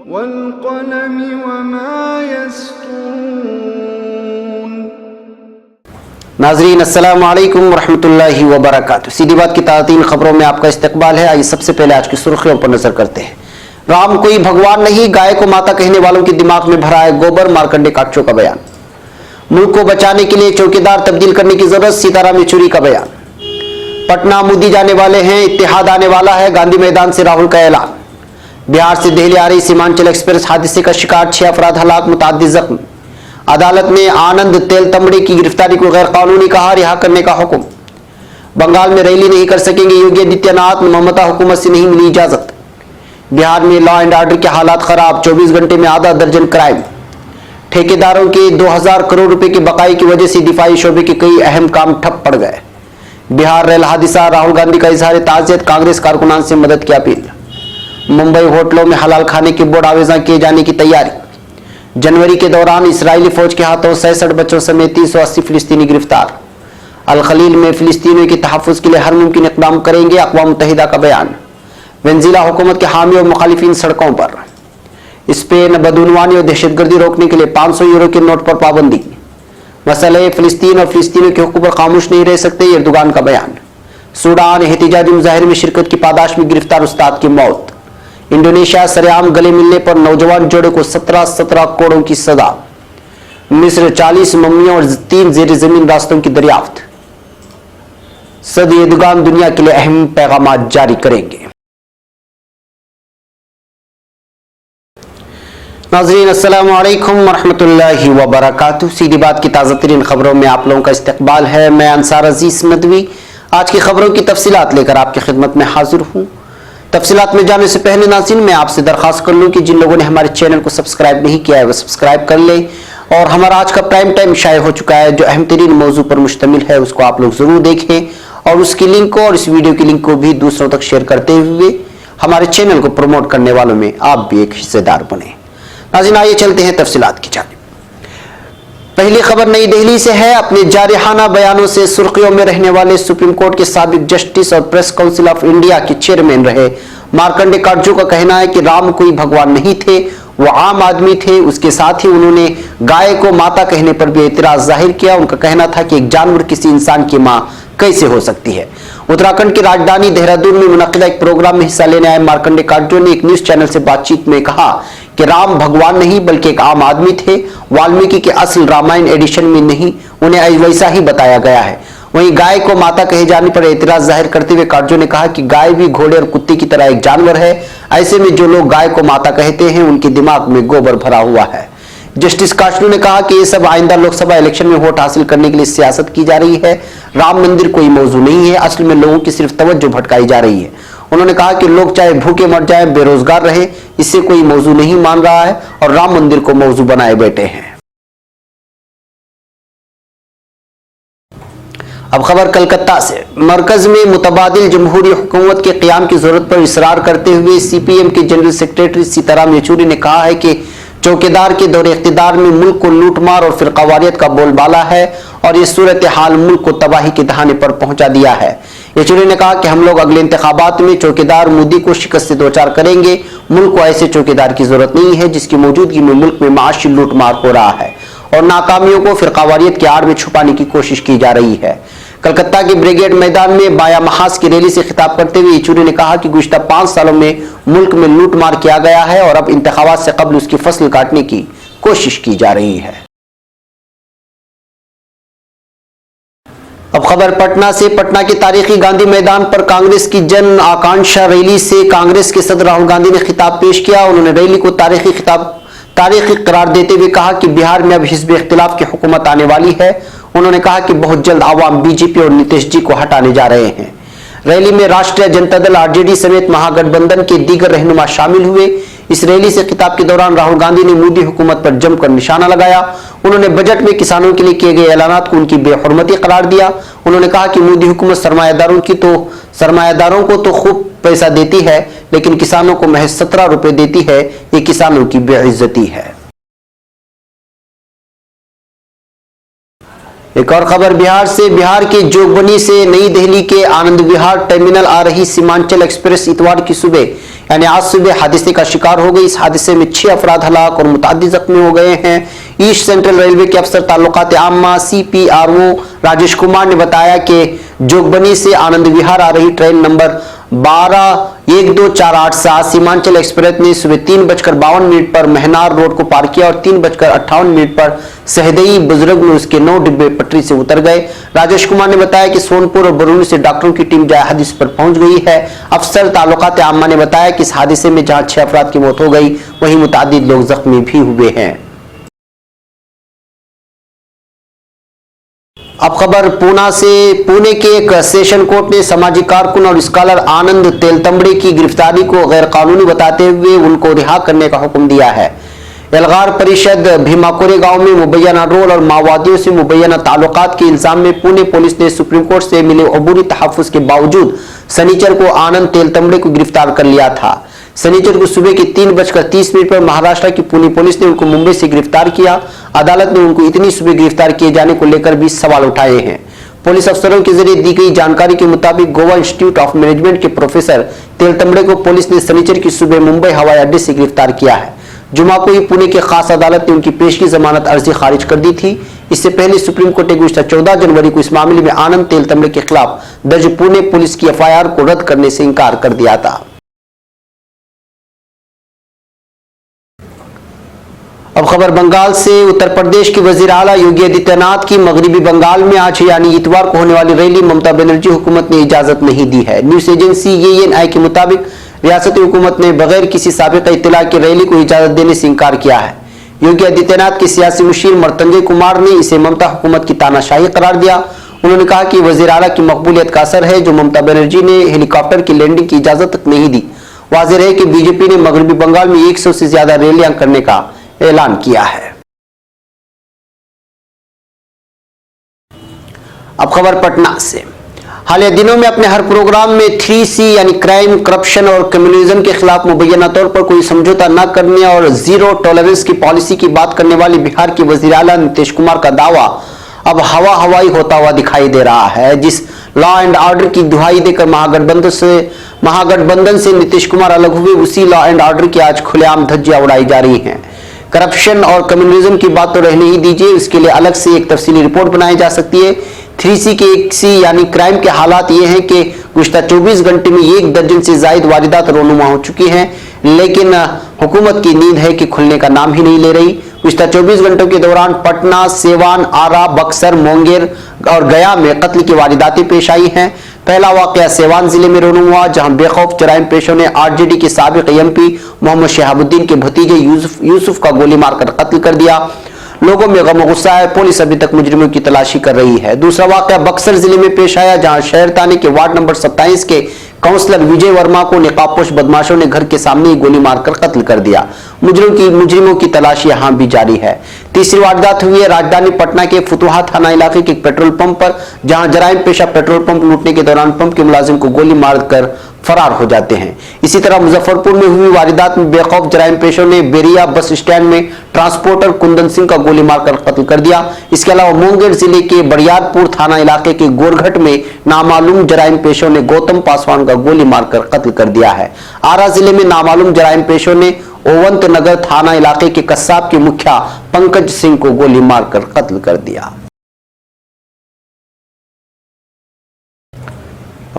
वल्क़लमि वमा यस्तूरून। नाज़रीन अस्सलामु अलैकुम वरहमतुल्लाहि वबरकातुहू। सीधी बात की ताज़ा खबरों में आपका इस्तकबाल है। आइए सबसे पहले आज की सुर्खियों पर नजर करते हैं। राम कोई भगवान नहीं, गाय को माता कहने वालों के दिमाग में भरा है गोबर, मार्कंडे काटचो का बयान। मुल्क को बचाने के लिए चौकीदार तब्दील करने की जरूरत, सीताराम येचुरी का बयान। पटना मोदी जाने वाले हैं, इत्तेहाद आने वाला है, गांधी मैदान से राहुल का ऐलान। बिहार से दिल्ली आ रही सीमांचल एक्सप्रेस हादसे का शिकार, 6 अफराद हलाक, मुतअद्दिद जख्मी। अदालत ने आनंद तेलतंबड़े की गिरफ्तारी को गैर कानूनी कहा, रिहा करने का हुक्म। बंगाल में रैली नहीं कर सकेंगे योगी आदित्यनाथ, ममता हुकूमत से नहीं मिली इजाजत। बिहार में लॉ एंड ऑर्डर के हालात खराब, 24 घंटे में आधा दर्जन क्राइम। ठेकेदारों के 2000 करोड़ रुपए के बकाये की वजह से दिफाई शोबे के कई अहम काम ठप पड़ गए। बिहार रेल हादसा, राहुल गांधी का इजहार ताज़ियत, कांग्रेस कारकुनान से मदद की अपील। मुंबई होटलों में हलाल खाने के बोर्ड आवेदन किए जाने की तैयारी। जनवरी के दौरान इस्राएली फौज के हाथों 66 बच्चों समेत 380 फिलिस्तीनी गिरफ्तार। अल खलील में फिलिस्तीनियों के तहफ़्फ़ुज़ के लिए हर मुमकिन इक़दाम करेंगे, अक़वाम मुत्तहिदा का बयान। वेनेज़ुएला हुकूमत के हामी और मुखालिफिन सड़कों पर। स्पेन बदउनवानी और दहशतगर्दी रोकने के लिए 500 यूरो के नोट पर पाबंदी। मसले फिलिस्तीन और फिलिस्तीनियों के हुकूक पर खामोश नहीं रह सकते, एर्दोगान का बयान। सूडान एहतिजाजी मुजाहिरे में शिरकत की पादाश में गिरफ्तार उस्ताद की मौत। इंडोनेशिया सरेआम गले मिलने पर नौजवान जोड़े को 17 करोड़ की सजा। मिस्र 40 मम्मियों और 3 जेर जमीन रास्तों की दरियाफ्त। सदी एर्दोगान दुनिया के लिए अहम पैगाम जारी करेंगे। नाज़रीन अस्सलामु अलैकुम वरहमतुल्लाहि वबरकातुहू। सीधी बात की ताज़ा तरीन खबरों में आप लोगों का इस्तकबाल है। मैं अंसार अजीज नदवी आज की खबरों की तफसीलात लेकर आपकी खिदमत में हाजिर हूँ। तफसीलात में जाने से पहले नाज़रीन मैं आपसे दरख्वास्त कर लूँ कि जिन लोगों ने हमारे चैनल को सब्सक्राइब नहीं किया है वह सब्सक्राइब कर ले। और हमारा आज का प्राइम टाइम शाये हो चुका है, जो अहम तरीन मौजू पर मुश्तमिल है, उसको आप लोग ज़रूर देखें और उसकी लिंक को और इस वीडियो की लिंक को भी दूसरों तक शेयर करते हुए हमारे चैनल को प्रमोट करने वालों में आप भी एक हिस्सेदार बने। नाज़रीन आइए चलते हैं तफसीलात की जानिब। पहली खबर नई दिल्ली से है। अपने जारिहाना बयानों से सुर्खियों में रहने वाले सुप्रीम कोर्ट के साबिक जस्टिस और प्रेस काउंसिल ऑफ इंडिया के चेयरमैन रहे मार्कंडे काटजू का कहना है कि राम कोई भगवान नहीं थे, वो आम आदमी थे। उसके साथ ही उन्होंने गाय को माता कहने पर भी एतराज जाहिर किया। उनका कहना था कि एक जानवर किसी इंसान की मां कैसे हो सकती है। उत्तराखंड की राजधानी देहरादून में मुनक्किदा एक प्रोग्राम में हिस्सा लेने आए मार्कंडे काटजू ने एक न्यूज चैनल से बातचीत में कहा कि राम भगवान नहीं बल्कि एक आम आदमी थे। वाल्मीकि के असल रामायण एडिशन में नहीं, उन्हें वैसा ही बताया गया है। वहीं गाय को माता कहे जाने पर एतराज जाहिर करते हुए काटजू ने कहा कि गाय भी घोड़े और कुत्ते की तरह एक जानवर है। ऐसे में जो लोग गाय को माता कहते हैं उनके दिमाग में गोबर भरा हुआ है। जस्टिस काटजू ने कहा कि यह सब आइंदा लोकसभा इलेक्शन में वोट हासिल करने के लिए सियासत की जा रही है। राम मंदिर कोई मौजू नहीं है, असल में लोगों की सिर्फ तवज्जो भटकाई जा रही है। उन्होंने कहा कि लोग चाहे भूखे मर जाए, बेरोजगार रहे, इससे कोई मौजू नहीं मान रहा है और राम मंदिर को मौजू बनाए बैठे हैं। अब खबर कलकत्ता से। मरकज में मुतबादिल जमहूरी हुकूमत के क़याम की जरूरत पर इसरार करते हुए सीपीएम के जनरल सेक्रेटरी सीताराम येचुरी ने कहा है कि चौकीदार के दौरे इख्तिदार में मुल्क को लूटमार और फिरकावारियत का बोलबाला है और ये सूरत हाल मुल्क को तबाही के दहाने पर पहुंचा दिया है। येचुरी ने कहा कि हम लोग अगले इंतखाबात में चौकीदार मोदी को शिकस्त से दो चार करेंगे। मुल्क को ऐसे चौकीदार की जरूरत नहीं है जिसकी मौजूदगी में मुल्क में माशी लूटमार हो रहा है और नाकामियों को फिरकावारियत की आड़ में छुपाने की कोशिश की जा रही है। कलकत्ता के ब्रिगेड मैदान में बाया महाज की रैली से खिताब करते हुए येचुरी ने कहा कि गुज़िश्ता 5 सालों में मुल्क में लूटमार किया गया है और अब इंतखाबात से कबल उसकी फसल काटने की कोशिश की जा रही है। अब खबर पटना से। पटना के तारीखी गांधी मैदान पर कांग्रेस की जन आकांक्षा रैली से कांग्रेस के सदर राहुल गांधी ने खिताब पेश किया। उन्होंने रैली को तारीखी करार देते हुए कहा कि बिहार में अब हिज़्ब इख्तिलाफ की हुकूमत आने वाली है। उन्होंने कहा कि बहुत जल्द आवाम बीजेपी और नीतीश जी को हटाने जा रहे हैं। रैली में राष्ट्रीय जनता दल आरजेडी समेत महागठबंधन के दीगर रहनुमा शामिल हुए। इस रैली से खिताब के दौरान राहुल गांधी ने मोदी हुकूमत पर जमकर निशाना लगाया। उन्होंने बजट में किसानों के लिए किए गए ऐलानात को उनकी बेहुरमती करार दिया। उन्होंने कहा कि मोदी हुकूमत सरमायादारों को तो खूब पैसा देती है लेकिन किसानों को महज 17 रुपए देती है। ये किसानों की बेइज्जती है। एक और खबर बिहार से। बिहार के जोगबनी से नई दिल्ली के आनंद विहार टर्मिनल आ रही सीमांचल एक्सप्रेस इतवार की सुबह यानी आज सुबह हादसे का शिकार हो गई। इस हादसे में 6 अफराद हलाक और मुतादिद जख्मी हो गए हैं। ईस्ट सेंट्रल रेलवे के अफसर ताल्लुकात आम्मा CPRO राजेश कुमार ने बताया कि जोगबनी से आनंद विहार आ रही ट्रेन नंबर 12-12487 सीमांचल एक्सप्रेस ने सुबह 3:52 पर महनार रोड को पार किया और 3:58 पर सहदेई बुजुर्ग में उसके 9 डिब्बे पटरी से उतर गए। राजेश कुमार ने बताया कि सोनपुर और बरूनी से डॉक्टरों की टीम जाए हादसे पर पहुंच गई है। अफसर ताल्लुकात आम्मा ने बताया कि इस हादसे में जहां 6 अफराद की मौत हो गई वहीं मुतादिद लोग जख्मी भी हुए हैं। अब खबर पूना से। पुणे के एक सेशन कोर्ट ने सामाजिक कारकुन और स्कॉलर आनंद तेलतंबड़े की गिरफ्तारी को गैर कानूनी बताते हुए उनको रिहा करने का हुक्म दिया है। एल्गार परिषद भीमाकोरे गांव में मुबैना रोल और माओवादियों से मुबैना ताल्लुकात के इल्जाम में पुणे पुलिस ने सुप्रीम कोर्ट से मिले अबूरी तहफ्फुज के बावजूद शनिचर को आनंद तेलतंबड़े को गिरफ्तार कर लिया था। शनिचर को सुबह के 3:30 पर महाराष्ट्र की पुणे पुलिस ने उनको मुंबई से गिरफ्तार किया। अदालत ने उनको इतनी सुबह गिरफ्तार किए जाने को लेकर भी सवाल उठाए हैं। पुलिस अफसरों के जरिए दी गई जानकारी के मुताबिक गोवा इंस्टीट्यूट ऑफ मैनेजमेंट के प्रोफेसर तेलतंबड़े को पुलिस ने शनिचर की सुबह मुंबई हवाई अड्डे से गिरफ्तार किया है। जुमा को ही पुणे की खास अदालत ने उनकी पेशगी जमानत अर्जी खारिज कर दी थी। इससे पहले सुप्रीम कोर्ट ने गुज़श्ता 14 जनवरी को इस मामले में आनंद तेलतंबड़े के खिलाफ दर्ज पुणे पुलिस की FIR को रद्द करने से इंकार कर दिया था। अब खबर बंगाल से। उत्तर प्रदेश के वजीर आला योगी आदित्यनाथ की मगरिबी बंगाल में आज यानी इतवार को होने वाली रैली ममता बनर्जी हुकूमत ने इजाजत नहीं दी है। न्यूज एजेंसी ANI के मुताबिक रियासती हुकूमत ने बगैर किसी साबिका इत्तला के रैली को इजाजत देने से इंकार किया है। योगी आदित्यनाथ के सियासी मुशीर मर्तंजय कुमार ने इसे ममता हुकूमत की तानाशाही करार दिया। उन्होंने कहा कि वजीर आला की मकबूलियत का असर है जो ममता बनर्जी ने हेलीकॉप्टर की लैंडिंग की इजाजत तक नहीं दी। वाज़ेह है कि बीजेपी ने मगरबी बंगाल में 100 से ज्यादा रैलियां करने का ऐलान किया है। अब खबर पटना से। हालिया दिनों में अपने हर प्रोग्राम में 3C यानी क्राइम, करप्शन और कम्युनिज्म के खिलाफ मुबैना तौर पर कोई समझौता न करने और जीरो टॉलरेंस की पॉलिसी की बात करने वाले बिहार के वजीर आला नीतीश कुमार का दावा अब हवाई होता हुआ दिखाई दे रहा है। जिस लॉ एंड ऑर्डर की दुहाई देकर महागठबंधन से नीतीश कुमार अलग हुए, उसी लॉ एंड ऑर्डर की आज खुलेआम धज्जियां उड़ाई जा रही हैं। करप्शन और कम्युनिज्म की बात तो रहने ही दीजिए, इसके लिए अलग से एक तफसीली रिपोर्ट बनाई जा सकती है। 3C के 1C यानी क्राइम के हालात ये हैं कि गुज़श्ता 24 घंटे में 1 दर्जन से जायद वारदात रोनुमा हो चुकी हैं, लेकिन हुकूमत की नींद है कि खुलने का नाम ही नहीं ले रही। गुज़श्ता 24 घंटों के दौरान पटना, सेवान, आरा, बक्सर, मुंगेर और गया में कत्ल की वारदातें पेश आई हैं। पहला वाकया सेवान जिले में रोनू हुआ, जहां बेखौफ जराइम पेशों ने RJD के साबिक MP मोहम्मद शहाबुद्दीन के भतीजे यूसुफ का गोली मारकर कत्ल कर दिया। लोगों में गम गुस्सा है। पुलिस अभी तक मुजरिमों की तलाशी कर रही है। दूसरा वाकया बक्सर जिले में पेश आया, जहां शहर थाने के वार्ड नंबर 27 के काउंसलर विजय वर्मा को नकाबपोश बदमाशों ने घर के सामने ही गोली मारकर कत्ल कर दिया। मुजरिमों की तलाशी यहां भी जारी है। तीसरी वारदात हुई है राजधानी पटना के फुतुहा थाना इलाके के एक पेट्रोल पंप पर, जहां जराइम पेशा पेट्रोल पंप लूटने के दौरान पंप के मुलाजिम को गोली मारकर फरार हो जाते हैं। इसी तरह मुजफ्फरपुर में हुई वारदात में बेखौफ जराइम पेशों ने बेरिया बस स्टैंड में ट्रांसपोर्टर कुंदन सिंह का गोली मारकर कत्ल कर दिया। इसके अलावा मुंगेर जिले के बरियारपुर थाना इलाके के गोरघट में नामालूम जराइम पेशों ने गौतम पासवान का गोली मारकर कत्ल कर दिया है। आरा जिले में नामालूम जराइम पेशों ने ओवंत नगर थाना इलाके के कस्साब के मुखिया पंकज सिंह को गोली मारकर कत्ल कर दिया।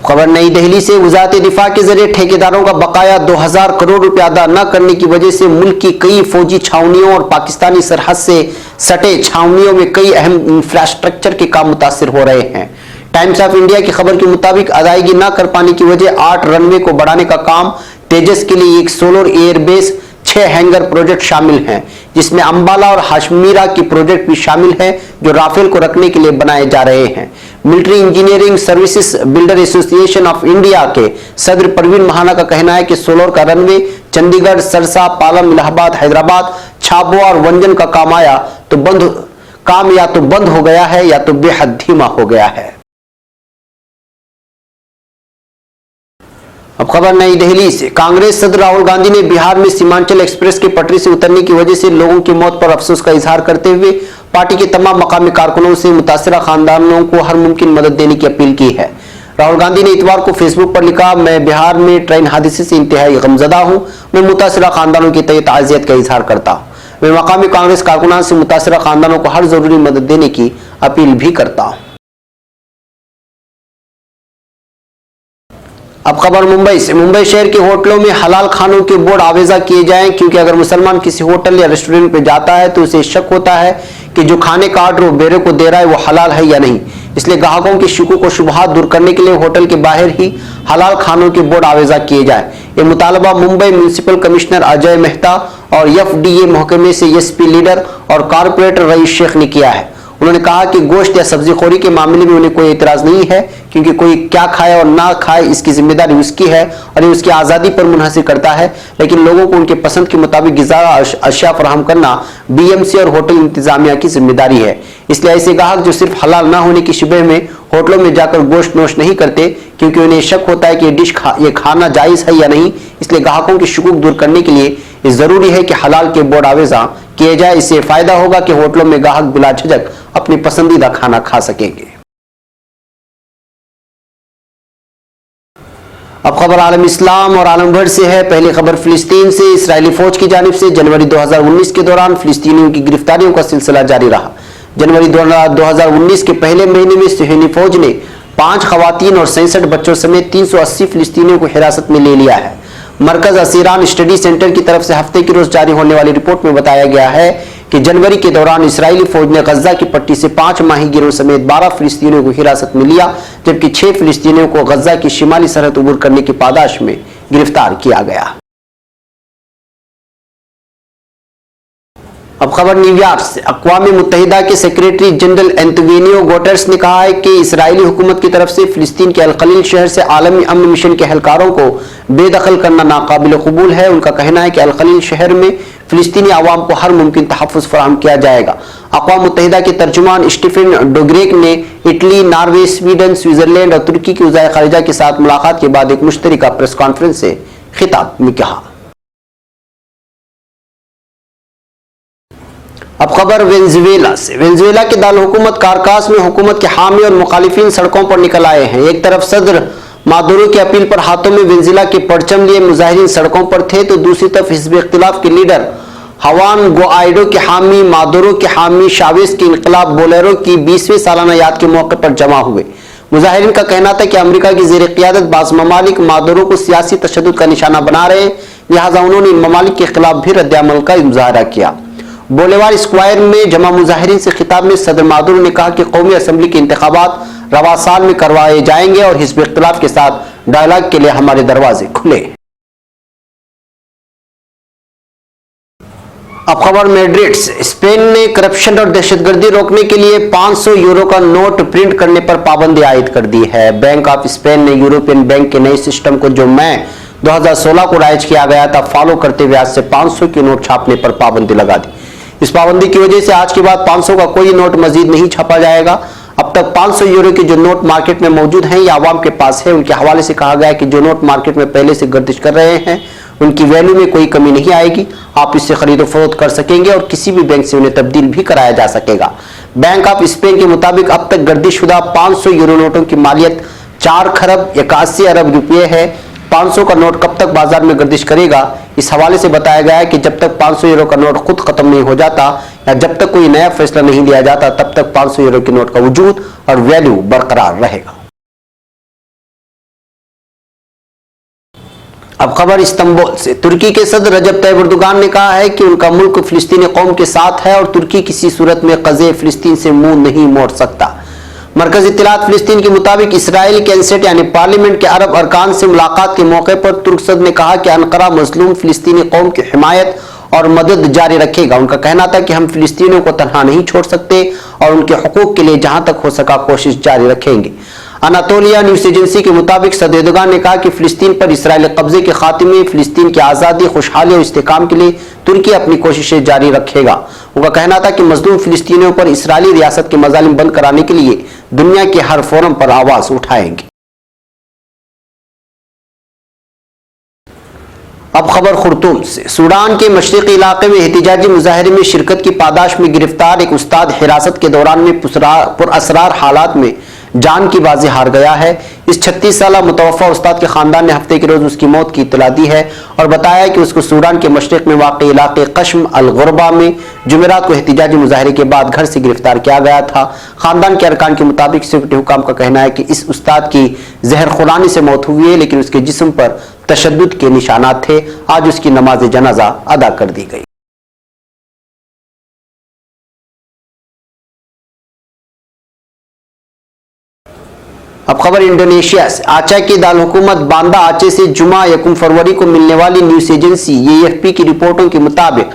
खबर नई दिल्ली से। वज़ारत दिफा के जरिए ठेकेदारों का बकाया 2000 करोड़ रुपया अदा न करने की वजह से मुल्क की कई फौजी छावनियों और पाकिस्तानी सरहद से सटे छावनियों में कई अहम इंफ्रास्ट्रक्चर के काम मुतासिर हो रहे हैं। टाइम्स ऑफ इंडिया की खबर के मुताबिक अदायगी न कर पाने की वजह 8 रनवे को बढ़ाने का काम, तेजस के लिए एक सोलर एयरबेस, 6 हैंगर प्रोजेक्ट शामिल हैं, जिसमें अंबाला और हाशमीरा की प्रोजेक्ट भी शामिल है जो राफेल को रखने के लिए बनाए जा रहे हैं। Military engineering services builder association of India के सदर परवीन महाना का कहना है कि सोलर का रनवे चंडीगढ़, सरसा, पालम, इलाहाबाद, हैदराबाद, झाबुआ और वंजन का काम या तो बंद हो गया है या तो बेहद धीमा हो गया है। अब खबर नई दिल्ली से। कांग्रेस सदर राहुल गांधी ने बिहार में सीमांचल एक्सप्रेस के पटरी से उतरने की वजह से लोगों की मौत पर अफसोस का इजहार करते हुए पार्टी के तमाम मकामी कारकुनों से मुतासिरा खानदानों को हर मुमकिन मदद देने की अपील की है। राहुल गांधी ने इतवार को फेसबुक पर लिखा, मैं बिहार में ट्रेन हादसे से इंतहाई गमजदा हूं। मैं मुतासिरा खानदानों के तय ताज़ियत का इजहार करता हूं। मैं मकामी कांग्रेस कारकुनान से मुतासिरा खानदानों को हर जरूरी मदद देने की अपील भी करता हूं। अब खबर मुंबई से। मुंबई शहर के होटलों में हलाल खानों के बोर्ड आवेजा किए जाएं, क्योंकि अगर मुसलमान किसी होटल या रेस्टोरेंट पर जाता है तो उसे शक होता है कि जो खाने का ऑर्डर वो बेरे को दे रहा है वो हलाल है या नहीं। इसलिए ग्राहकों के शुकूक और शुबहात दूर करने के लिए होटल के बाहर ही हलाल खानों के बोर्ड आवेजा किए जाए। ये मुतालबा मुंबई म्यूनिसिपल कमिश्नर अजय मेहता और एफडीए महकमे से एसपी लीडर और कारपोरेटर रईस शेख ने किया है। उन्होंने कहा कि गोश्त या सब्जी खोरी के मामले में उन्हें कोई इतराज नहीं है, क्योंकि कोई क्या खाए और ना खाए इसकी जिम्मेदारी उसकी है और ये उसकी आज़ादी पर मुनहसिर करता है। लेकिन लोगों को उनके पसंद के मुताबिक ग़िज़ा अशिया फराहम करना बीएमसी और होटल इंतजामिया की जिम्मेदारी है। इसलिए ऐसे ग्राहक जो सिर्फ हलाल ना होने की शुबे में होटलों में जाकर गोश्त नोश नहीं करते, क्योंकि उन्हें शक होता है कि ये खाना जायज़ है या नहीं, इसलिए ग्राहकों के शुकूक दूर करने के लिए ये जरूरी है कि हलाल के बोर्ड आवेजा किए जाए। इससे फायदा होगा कि होटलों में ग्राहक बिला झिझक अपनी पसंदीदा खाना खा सकेंगे। अब खबर आलम इस्लाम और आलम भर से है। पहली खबर फिलिस्तीन से। इस्राएली फौज की जानिब से जनवरी 2019 के दौरान फिलिस्तीनियों की गिरफ्तारियों का सिलसिला जारी रहा। जनवरी 2019 के पहले महीने में सुहैनी फौज ने 5 खवातीन और 66 बच्चों समेत 380 फिलिस्तीनियों को हिरासत में ले लिया है। मरकज असीरान स्टडी सेंटर की तरफ से हफ्ते की रोज जारी होने वाली रिपोर्ट में बताया गया है कि जनवरी के दौरान इस्राएली फौज ने गजा की पट्टी से 5 माहीगिरों समेत 12 फिलिस्तीनियों को हिरासत में लिया, जबकि 6 फिलिस्तीनियों को गजा की शिमाली सरहद अबूर करने की पादाश में गिरफ्तार किया गया। अब खबर न्यूयॉर्क से। अक़वाम मुत्तहिदा के सेक्रेटरी जनरल एंटोनियो गुटेरेस ने कहा है कि इस्राएली हुकूमत की तरफ से फिलिस्तीन के अल-खलील शहर से आलमी अमन मिशन के एहलकारों को बेदखल करना नाकाबिल कबूल है। उनका कहना है कि अल-खलील शहर में फिलिस्तीनी आवाम को हर मुमकिन तहफ़्फ़ुज़ फराहम किया जाएगा। अक़वाम मुत्तहिदा के तर्जुमान स्टीफन डुजरेक ने इटली, नॉर्वे, स्वीडन, स्विट्ज़रलैंड और तुर्की के वज़ीर ख़ारिजा के साथ मुलाकात के बाद एक मुश्तरका प्रेस कॉन्फ्रेंस से खिताब में कहा। अब खबर वेनेजुएला से। वेनेजुएला के दारुल-हुकूमत कारकास में हुकूमत के हामी और मुखालिफिन सड़कों पर निकल आए हैं। एक तरफ सदर मादुरो की अपील पर हाथों में वेनेजुएला के परचम लिए मुजाहिरीन सड़कों पर थे, तो दूसरी तरफ हिज़्ब इख्तिलाफ के लीडर हवान गुआइडो के हामी, मादुरो के हामी शावेज के इनकलाब बोलेरो की 20वीं सालाना याद के मौके पर जमा हुए। मुजाहिरीन का कहना था कि अमेरिका की ज़ेर क़ियादत बाज़ ममालिक मादुरो को सियासी तशद्दुद का निशाना बना रहे हैं, लिहाजा उन्होंने इन ममालिक के खिलाफ भी रद्द-ए-अमल का मुज़ाहरा किया। बोलेवार स्क्वायर में जमा मुजाहिरीन से खिताब में सदर मादुरो ने कहा कि कौमी असम्बली के इंतखाबात रवा साल में करवाए जाएंगे और हिज़्ब इख्तिलाफ के साथ डायलॉग के लिए हमारे दरवाजे खुले। अब खबर मैड्रिड से। स्पेन ने करप्शन और दहशतगर्दी रोकने के लिए 500 यूरो का नोट प्रिंट करने पर पाबंदी आयद कर दी है। बैंक ऑफ स्पेन ने यूरोपियन बैंक के नए सिस्टम को, जो मई 2016 को राइज किया गया था, फॉलो करते हुए आज से 500 के नोट छापने पर पाबंदी लगा दी। इस पाबंदी की वजह से आज के बाद 500 का कोई नोट मजीद नहीं छापा जाएगा। अब तक 500 यूरो के जो नोट मार्केट में मौजूद हैं या आवाम के पास है, उनके हवाले से कहा गया कि जो नोट मार्केट में पहले से गर्दिश कर रहे हैं उनकी वैल्यू में कोई कमी नहीं आएगी। आप इससे खरीदो फरोख्त कर सकेंगे और किसी भी बैंक से उन्हें तब्दील भी कराया जा सकेगा। बैंक ऑफ स्पेन के मुताबिक अब तक गर्दिशुदा 500 यूरो नोटों की मालियत 4 खरब 81 अरब रुपये है। 500 का नोट कब तक बाजार में गर्दिश करेगा, इस हवाले से बताया गया है कि जब तक 500 यूरो का नोट खुद खत्म नहीं हो जाता या जब तक कोई नया फैसला नहीं लिया जाता, तब तक 500 यूरो के नोट का वजूद और वैल्यू बरकरार रहेगा। अब खबर इस्तांबुल से। तुर्की के सदर रजब तैयब एर्दोगान ने कहा है कि उनका मुल्क फिलिस्तीनी कौम के साथ है और तुर्की किसी सूरत में क़ज़े फिलिस्तीन से मुंह नहीं मोड़ सकता। मरकज़ इत्तलात फिलिस्तीन के मुताबिक इसराइल कैंसेट यानी पार्लियामेंट के अरब अरकान से मुलाकात के मौके पर तुर्क सदर ने कहा कि अनकरा मजलूम फिलिस्तीनी कौम की हिमायत और मदद जारी रखेगा। उनका कहना था कि हम फिलिस्तीनियों को तनहा नहीं छोड़ सकते और उनके हुकूक के लिए जहां तक हो सका कोशिश जारी रखेंगे। अनातोलिया न्यूज एजेंसी के मुताबिक सदर एर्दोगान ने कहा कि फिलिस्तीन पर इसराइली कब्जे के खात्मे, फिलिस्तीन की आज़ादी, खुशहाली और इस्तेहकाम के लिए तुर्की अपनी कोशिशें जारी रखेगा। उनका कहना था कि मजलूम फिलिस्तीनियों पर इसराइली रियासत के मजालिम बंद कराने के लिए दुनिया के हर फोरम पर आवाज उठाएंगे। अब खबर खुर्तुम से। सूडान के मशरिकी इलाके में एहतिजाजी मुजाहरे में शिरकत की पादाश में गिरफ्तार एक उस्ताद हिरासत के दौरान में पुरअसरार हालात में जान की बाजी हार गया है। इस 36 साला मुतवफ़ा उस्ताद के खानदान ने हफ्ते के रोज उसकी मौत की इत्तला दी है और बताया कि उसको सूडान के मशरिक में वाक़ इलाके कश्म अल गुरबा में जुमेरात को एहतिजाजी मुजाहरे के बाद घर से गिरफ्तार किया गया था। खानदान के अरकान के मुताबिक सिक्योरिटी हुकाम का कहना है कि इस उस्ताद की जहर खुरानी से मौत हुई है, लेकिन उसके जिस्म पर तशद्दुद के निशानात थे। आज उसकी नमाज जनाजा अदा कर दी गई। अब खबर इंडोनेशिया से। आचा की दारहुकूमत बांदा आचे से जुमा 1 फरवरी को मिलने वाली न्यूज एजेंसी AFP की रिपोर्टों के मुताबिक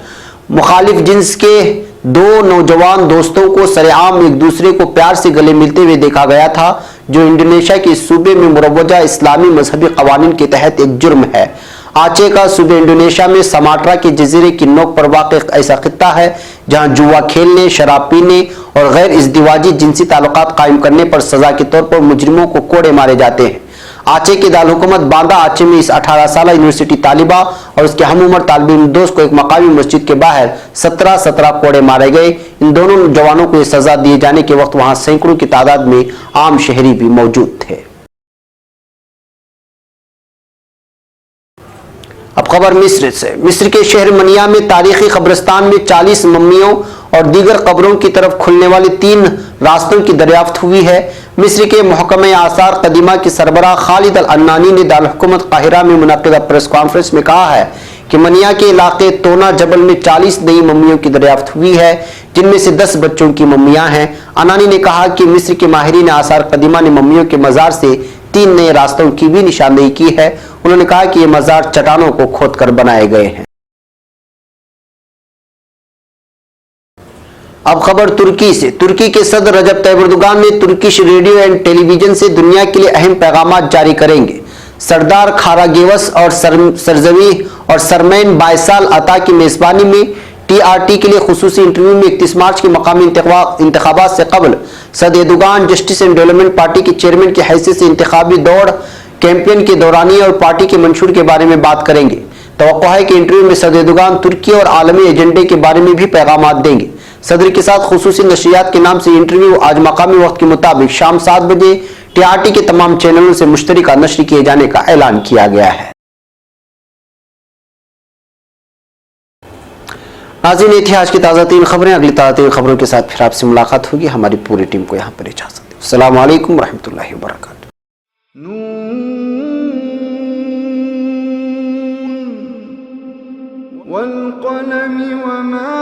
मुखालिफ जिन्स के 2 नौजवान दोस्तों को सरेआम एक दूसरे को प्यार से गले मिलते हुए देखा गया था, जो इंडोनेशिया के सूबे में मुरव्वजा इस्लामी मजहबी कवानीन के तहत एक जुर्म है। आचे का सूबे इंडोनेशिया में समाट्रा के जजीरे की नोक पर वाक़ एक ऐसा खित्ता है जहां जुआ खेलने, शराब पीने और गैर इज़्दिवाजी जिनसी ताल्लुकात कायम करने पर सजा के तौर पर मुजरिमों को कोड़े मारे जाते हैं। आचे की दारहुकूमत बांदा आचे में इस 18 साल यूनिवर्सिटी तालिबा और उसके हम उम्र तालिब इल्म दोस्त को एक मकामी मस्जिद के बाहर 17 कोड़े मारे गए। इन दोनों जवानों को सजा दिए जाने के वक्त वहां सैकड़ों की तादाद में आम शहरी भी मौजूद थे। अब खबर मिस्र से। मिस्र के शहर मनिया में तारीखी कब्रिस्तान में 40 मम्मियों और दीगर कब्रों की तरफ खुलने वाले 3 रास्तों की दरियाफ्त हुई है। मिस्र के महकमे आसार कदीमा के सरबराह खालिद अल अन्नानी ने दारुल काहिरा में मुनक़िदा प्रेस कॉन्फ्रेंस में कहा है कि मनिया के इलाके तोना जबल में 40 नई मम्मियों की दरियाफ्त हुई है, जिनमें से 10 बच्चों की मम्मियां हैं। अन्नानी ने कहा कि मिस्र के माहिरीन आसार कदीमा ने मम्मियों के मजार से 3 नए रास्तों की भी निशानदेही की है। उन्होंने कहा कि ये मजार चट्टानों को खोदकर बनाए गए हैं। अब खबर तुर्की से। तुर्की के सदर रजब तैयब एर्दोगान ने तुर्किश रेडियो एंड टेलीविजन से दुनिया के लिए अहम पैगाम जारी करेंगे। सरदार खारागेवस और सरजवी और सरमैन बायसाल अता की मेजबानी में TRT के लिए खुसूसी इंटरव्यू में 31 मार्च के मकामी इंतखाबात से कबल सदर Erdogan justice and development party के चेयरमैन की हैसियत से इंतखाबी दौड़ कैंपेन के दौरानिए और पार्टी के मंशूर के बारे में बात करेंगे। तवक्को है कि इंटरव्यू में सदर एर्दोगान तुर्की और आलमी एजेंडे के बारे में भी पैगाम देंगे। सदर के साथ खुसूसी नशरियात के नाम से इंटरव्यू आज मकामी वक्त के मुताबिक शाम 7 बजे TRT के तमाम चैनलों से मुश्तरका नश्र किए जाने का ऐलान किया गया है। नाज़रीन, ये थी आज की ताज़ा 3 खबरें। अगली ताज़ा 3 खबरों के साथ फिर आपसे मुलाकात होगी। हमारी पूरी टीम को यहाँ पर इजाज़त दें। अस्सलामु अलैकुम रहमतुल्लाहि व बरकातुहू। वल क़लम वमा